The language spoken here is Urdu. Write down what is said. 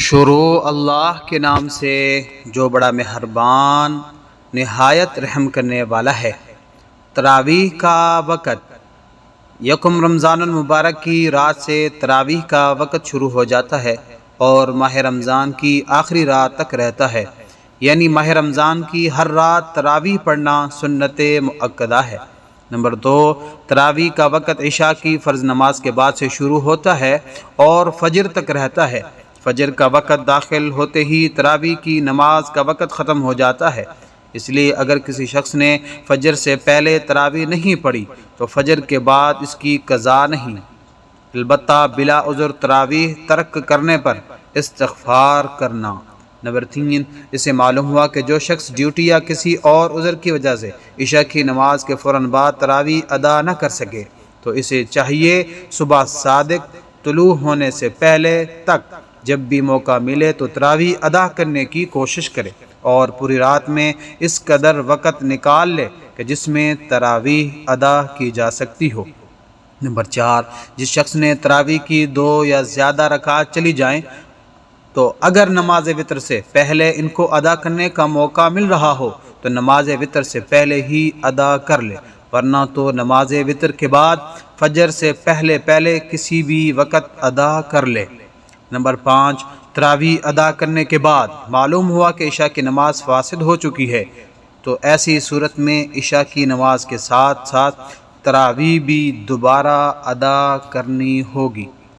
شروع اللہ کے نام سے جو بڑا مہربان نہایت رحم کرنے والا ہے۔ تراویح کا وقت۔ یکم رمضان المبارک کی رات سے تراویح کا وقت شروع ہو جاتا ہے اور ماہ رمضان کی آخری رات تک رہتا ہے، یعنی ماہ رمضان کی ہر رات تراویح پڑھنا سنت مؤکدہ ہے۔ نمبر 2، تراویح کا وقت عشاء کی فرض نماز کے بعد سے شروع ہوتا ہے اور فجر تک رہتا ہے۔ فجر کا وقت داخل ہوتے ہی تراویح کی نماز کا وقت ختم ہو جاتا ہے، اس لیے اگر کسی شخص نے فجر سے پہلے تراویح نہیں پڑھی تو فجر کے بعد اس کی قضا نہیں، البتہ بلا عذر تراویح ترک کرنے پر استغفار کرنا۔ نمبر 3، اس سے معلوم ہوا کہ جو شخص ڈیوٹی یا کسی اور عذر کی وجہ سے عشاء کی نماز کے فوراً بعد تراویح ادا نہ کر سکے تو اسے چاہیے صبح صادق طلوع ہونے سے پہلے تک جب بھی موقع ملے تو تراویح ادا کرنے کی کوشش کرے اور پوری رات میں اس قدر وقت نکال لے کہ جس میں تراویح ادا کی جا سکتی ہو۔ نمبر 4، جس شخص نے تراویح کی 2 یا زیادہ رکعات چلی جائیں تو اگر نماز وتر سے پہلے ان کو ادا کرنے کا موقع مل رہا ہو تو نماز وتر سے پہلے ہی ادا کر لے، ورنہ تو نماز وتر کے بعد فجر سے پہلے کسی بھی وقت ادا کر لے۔ نمبر 5، تراویح ادا کرنے کے بعد معلوم ہوا کہ عشاء کی نماز فاسد ہو چکی ہے تو ایسی صورت میں عشاء کی نماز کے ساتھ ساتھ تراویح بھی دوبارہ ادا کرنی ہوگی۔